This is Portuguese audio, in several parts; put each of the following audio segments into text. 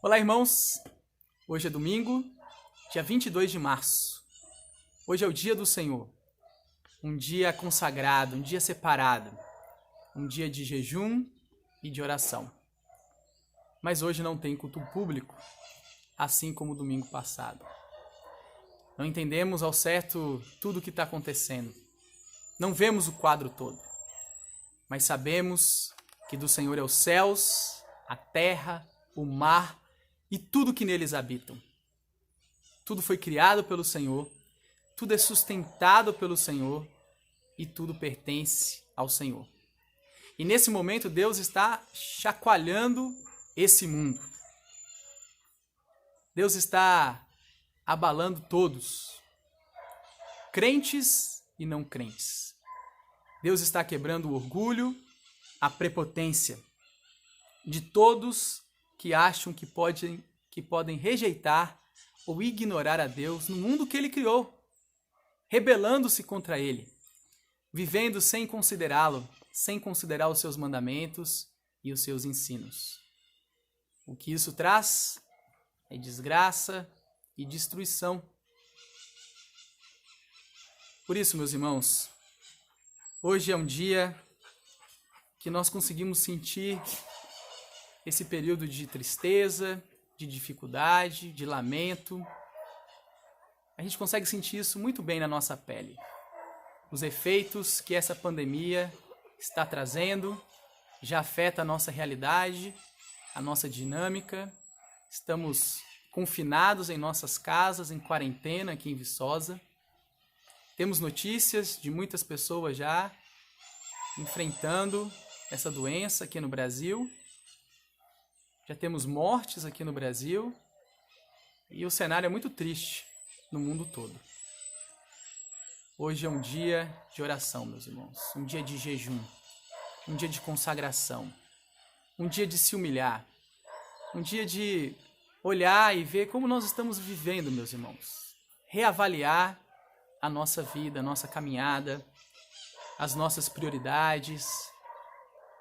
Olá, irmãos. Hoje é domingo, dia 22 de março. Hoje é o dia do Senhor. Um dia consagrado, um dia separado. Um dia de jejum e de oração. Mas hoje não tem culto público, assim como o domingo passado. Não entendemos ao certo tudo o que está acontecendo. Não vemos o quadro todo. Mas sabemos que do Senhor é os céus, a terra, o mar e tudo que neles habitam. Tudo foi criado pelo Senhor, tudo é sustentado pelo Senhor e tudo pertence ao Senhor. E nesse momento Deus está chacoalhando esse mundo. Deus está abalando todos, crentes e não crentes. Deus está quebrando o orgulho, a prepotência de todos que acham que podem rejeitar ou ignorar a Deus no mundo que Ele criou, rebelando-se contra Ele, vivendo sem considerá-lo, sem considerar os seus mandamentos e os seus ensinos. O que isso traz é desgraça e destruição. Por isso, meus irmãos, hoje é um dia que nós conseguimos sentir esse período de tristeza, de dificuldade, de lamento. A gente consegue sentir isso muito bem na nossa pele. Os efeitos que essa pandemia está trazendo já afeta a nossa realidade, a nossa dinâmica. Estamos confinados em nossas casas, em quarentena aqui em Viçosa. Temos notícias de muitas pessoas já enfrentando essa doença aqui no Brasil. Já temos mortes aqui no Brasil e o cenário é muito triste no mundo todo. Hoje é um dia de oração, meus irmãos, um dia de jejum, um dia de consagração, um dia de se humilhar, um dia de olhar e ver como nós estamos vivendo, meus irmãos, reavaliar a nossa vida, a nossa caminhada, as nossas prioridades,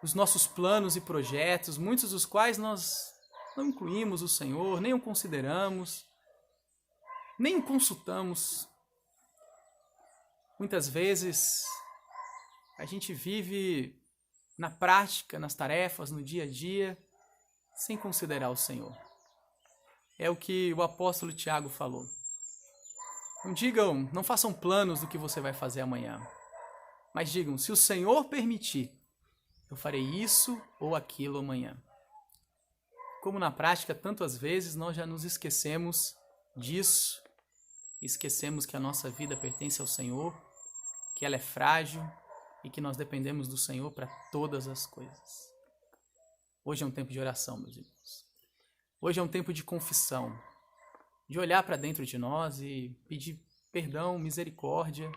os nossos planos e projetos, muitos dos quais nós não incluímos o Senhor, nem o consideramos, nem o consultamos. Muitas vezes a gente vive na prática, nas tarefas, no dia a dia, sem considerar o Senhor. É o que o apóstolo Tiago falou. Não façam planos do que você vai fazer amanhã, mas digam, se o Senhor permitir, eu farei isso ou aquilo amanhã. Como na prática, tantas vezes nós já nos esquecemos disso, esquecemos que a nossa vida pertence ao Senhor, que ela é frágil e que nós dependemos do Senhor para todas as coisas. Hoje é um tempo de oração, meus irmãos. Hoje é um tempo de confissão, de olhar para dentro de nós e pedir perdão, misericórdia.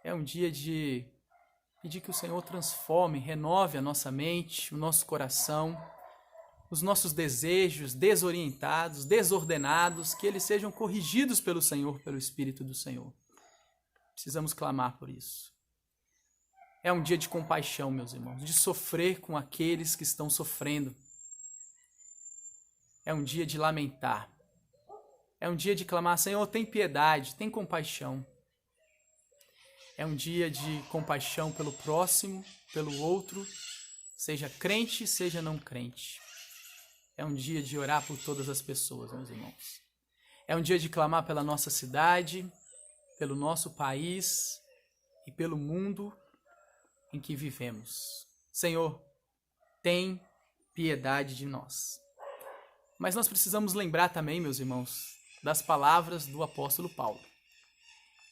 É um dia de pedir que o Senhor transforme, renove a nossa mente, o nosso coração, os nossos desejos desorientados, desordenados, que eles sejam corrigidos pelo Senhor, pelo Espírito do Senhor. Precisamos clamar por isso. É um dia de compaixão, meus irmãos, de sofrer com aqueles que estão sofrendo. É um dia de lamentar. É um dia de clamar, Senhor, tem piedade, tem compaixão. É um dia de compaixão pelo próximo, pelo outro, seja crente, seja não crente. É um dia de orar por todas as pessoas, meus irmãos. É um dia de clamar pela nossa cidade, pelo nosso país e pelo mundo em que vivemos. Senhor, tem piedade de nós. Mas nós precisamos lembrar também, meus irmãos, das palavras do apóstolo Paulo.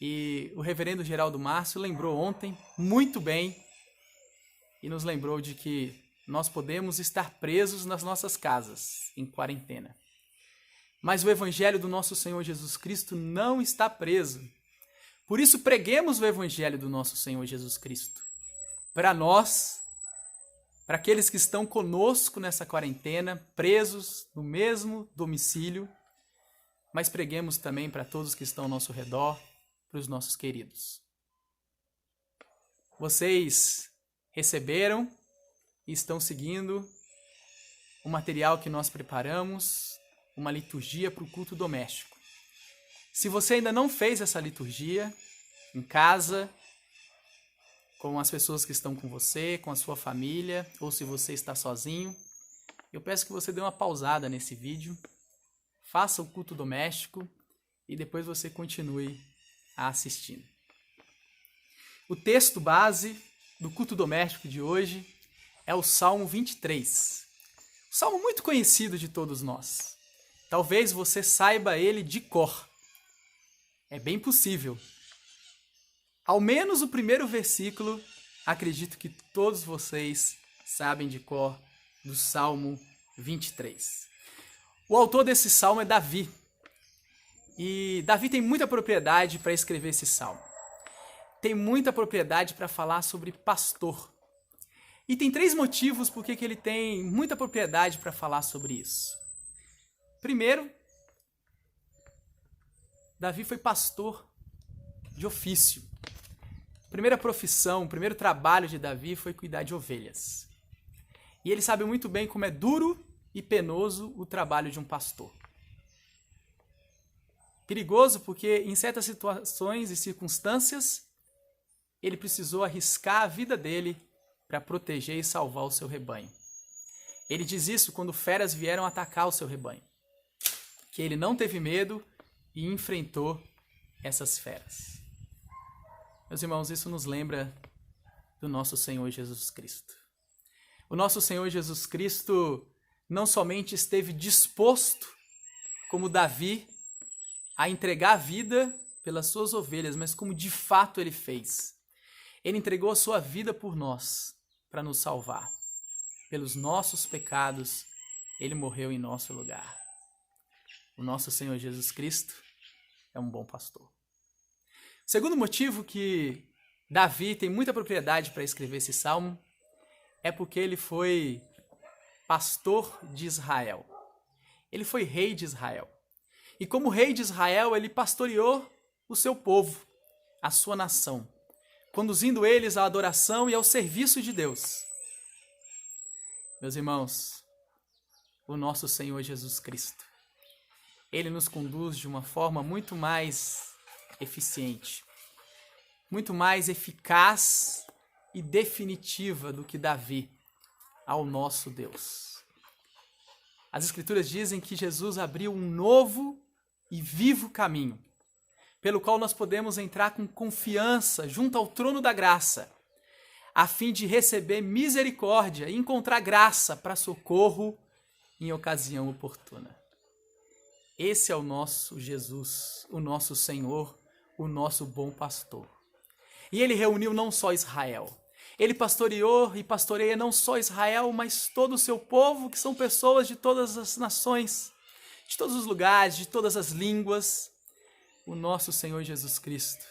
E o reverendo Geraldo Márcio lembrou ontem muito bem e nos lembrou de que nós podemos estar presos nas nossas casas, em quarentena. Mas o evangelho do nosso Senhor Jesus Cristo não está preso. Por isso preguemos o evangelho do nosso Senhor Jesus Cristo. Para nós, para aqueles que estão conosco nessa quarentena, presos no mesmo domicílio, mas preguemos também para todos que estão ao nosso redor, para os nossos queridos. Vocês receberam e estão seguindo o material que nós preparamos, uma liturgia para o culto doméstico. Se você ainda não fez essa liturgia, em casa, com as pessoas que estão com você, com a sua família, ou se você está sozinho, eu peço que você dê uma pausada nesse vídeo, faça o culto doméstico e depois você continue assistindo. O texto base do culto doméstico de hoje é o Salmo 23. Um salmo muito conhecido de todos nós. Talvez você saiba ele de cor. É bem possível. Ao menos o primeiro versículo, acredito que todos vocês sabem de cor, do Salmo 23. O autor desse salmo é Davi. E Davi tem muita propriedade para escrever esse salmo. Tem muita propriedade para falar sobre pastor. E tem 3 motivos por que ele tem muita propriedade para falar sobre isso. Primeiro, Davi foi pastor de ofício. A primeira profissão, o primeiro trabalho de Davi foi cuidar de ovelhas. E ele sabe muito bem como é duro e penoso o trabalho de um pastor. Perigoso porque em certas situações e circunstâncias ele precisou arriscar a vida dele para proteger e salvar o seu rebanho. Ele diz isso quando feras vieram atacar o seu rebanho, que ele não teve medo e enfrentou essas feras. Meus irmãos, isso nos lembra do nosso Senhor Jesus Cristo. O nosso Senhor Jesus Cristo não somente esteve disposto, como Davi, a entregar a vida pelas suas ovelhas, mas como de fato ele fez. Ele entregou a sua vida por nós, para nos salvar. Pelos nossos pecados, ele morreu em nosso lugar. O nosso Senhor Jesus Cristo é um bom pastor. O segundo motivo que Davi tem muita propriedade para escrever esse salmo é porque ele foi pastor de Israel. Ele foi rei de Israel. E como rei de Israel, ele pastoreou o seu povo, a sua nação, conduzindo eles à adoração e ao serviço de Deus. Meus irmãos, o nosso Senhor Jesus Cristo, ele nos conduz de uma forma muito mais eficiente, muito mais eficaz e definitiva do que Davi ao nosso Deus. As Escrituras dizem que Jesus abriu um novo e vivo caminho, pelo qual nós podemos entrar com confiança junto ao trono da graça, a fim de receber misericórdia e encontrar graça para socorro em ocasião oportuna. Esse é o nosso Jesus, o nosso Senhor, o nosso bom pastor. E ele reuniu não só Israel, ele pastoreou e pastoreia não só Israel, mas todo o seu povo, que são pessoas de todas as nações, de todos os lugares, de todas as línguas. O nosso Senhor Jesus Cristo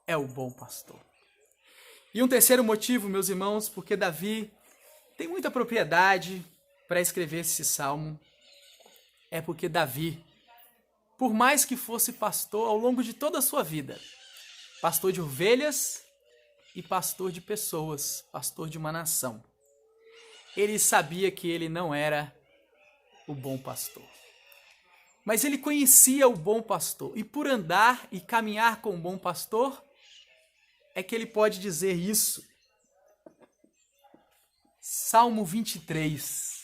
é o bom pastor. E um terceiro motivo, meus irmãos, porque Davi tem muita propriedade para escrever esse salmo, é porque Davi, por mais que fosse pastor ao longo de toda a sua vida, pastor de ovelhas e pastor de pessoas, pastor de uma nação, ele sabia que ele não era o bom pastor. Mas ele conhecia o bom pastor, e por andar e caminhar com o bom pastor, é que ele pode dizer isso. Salmo 23.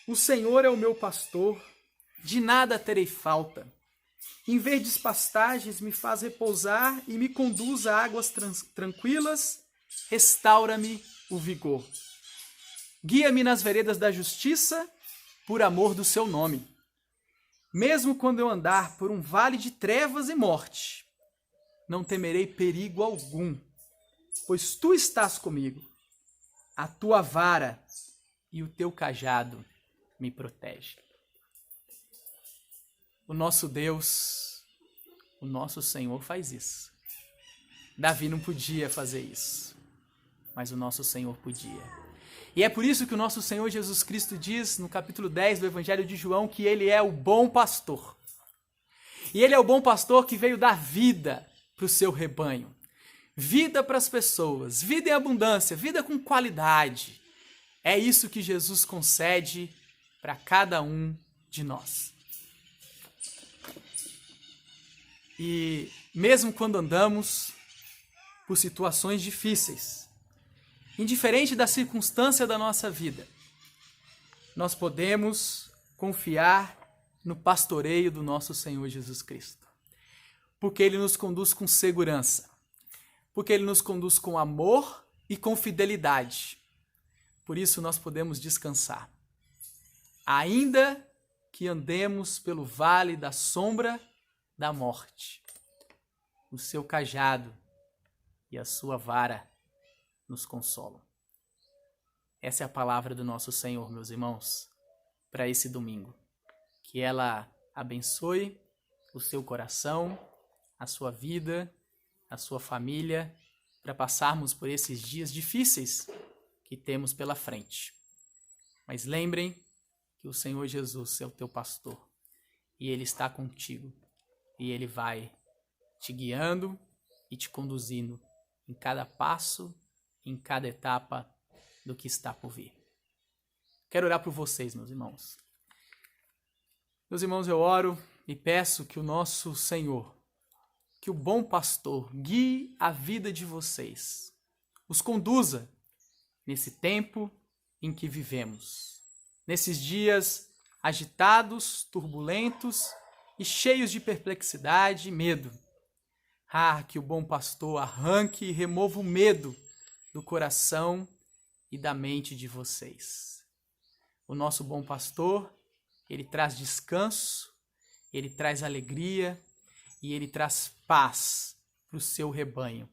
O Senhor é o meu pastor, de nada terei falta. Em verdes pastagens me faz repousar e me conduz a águas tranquilas, restaura-me o vigor. Guia-me nas veredas da justiça, por amor do seu nome. Mesmo quando eu andar por um vale de trevas e morte, não temerei perigo algum, pois tu estás comigo. A tua vara e o teu cajado me protegem. O nosso Deus, o nosso Senhor faz isso. Davi não podia fazer isso, mas o nosso Senhor podia. E é por isso que o nosso Senhor Jesus Cristo diz no capítulo 10 do Evangelho de João que ele é o bom pastor. E ele é o bom pastor que veio dar vida para o seu rebanho. Vida para as pessoas, vida em abundância, vida com qualidade. É isso que Jesus concede para cada um de nós. E mesmo quando andamos por situações difíceis, indiferente da circunstância da nossa vida, nós podemos confiar no pastoreio do nosso Senhor Jesus Cristo. Porque Ele nos conduz com segurança. Porque Ele nos conduz com amor e com fidelidade. Por isso nós podemos descansar. Ainda que andemos pelo vale da sombra da morte, o seu cajado e a sua vara nos consolam. Essa é a palavra do nosso Senhor, meus irmãos, para esse domingo. Que ela abençoe o seu coração, a sua vida, a sua família, para passarmos por esses dias difíceis que temos pela frente. Mas lembrem que o Senhor Jesus é o teu pastor e Ele está contigo e Ele vai te guiando e te conduzindo em cada passo, em cada etapa do que está por vir. Quero orar por vocês, meus irmãos. Meus irmãos, eu oro e peço que o nosso Senhor, que o bom pastor guie a vida de vocês, os conduza nesse tempo em que vivemos, nesses dias agitados, turbulentos e cheios de perplexidade e medo. Que o bom pastor arranque e remova o medo do coração e da mente de vocês. O nosso bom pastor, Ele traz descanso, Ele traz alegria e Ele traz paz para o seu rebanho,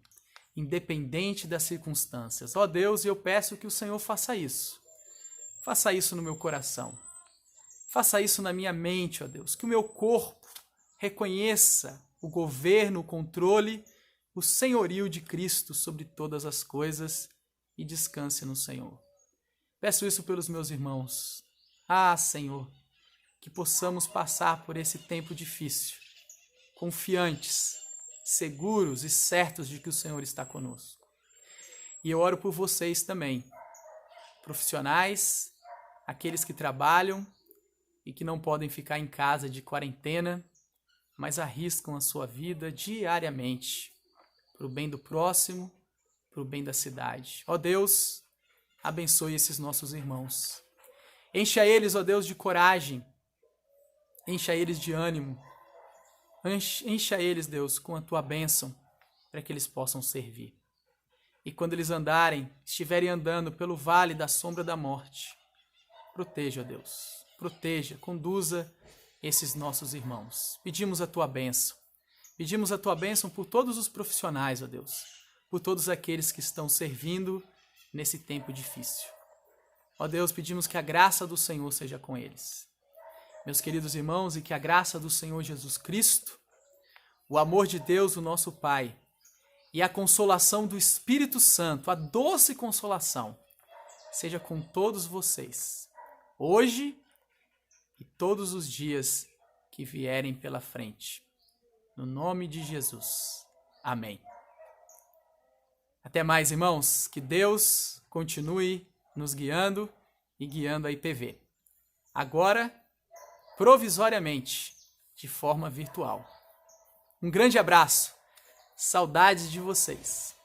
independente das circunstâncias. Ó Deus, eu peço que o Senhor faça isso. Faça isso no meu coração. Faça isso na minha mente, ó Deus. Que o meu corpo reconheça o governo, o controle, o senhorio de Cristo sobre todas as coisas e descanse no Senhor. Peço isso pelos meus irmãos. Senhor, que possamos passar por esse tempo difícil, confiantes, seguros e certos de que o Senhor está conosco. E eu oro por vocês também, profissionais, aqueles que trabalham e que não podem ficar em casa de quarentena, mas arriscam a sua vida diariamente, para o bem do próximo, para o bem da cidade. Ó Deus, abençoe esses nossos irmãos. Encha eles, ó Deus, de coragem. Encha eles de ânimo. Encha eles, Deus, com a tua bênção, para que eles possam servir. E quando eles estiverem andando pelo vale da sombra da morte, proteja, ó Deus. Proteja, conduza esses nossos irmãos. Pedimos a tua bênção. Pedimos a tua bênção por todos os profissionais, ó Deus. Por todos aqueles que estão servindo nesse tempo difícil. Ó Deus, pedimos que a graça do Senhor seja com eles. Meus queridos irmãos, e que a graça do Senhor Jesus Cristo, o amor de Deus, o nosso Pai, e a consolação do Espírito Santo, a doce consolação, seja com todos vocês, hoje e todos os dias que vierem pela frente. No nome de Jesus. Amém. Até mais, irmãos. Que Deus continue nos guiando e guiando a IPV. Agora, provisoriamente, de forma virtual. Um grande abraço. Saudades de vocês.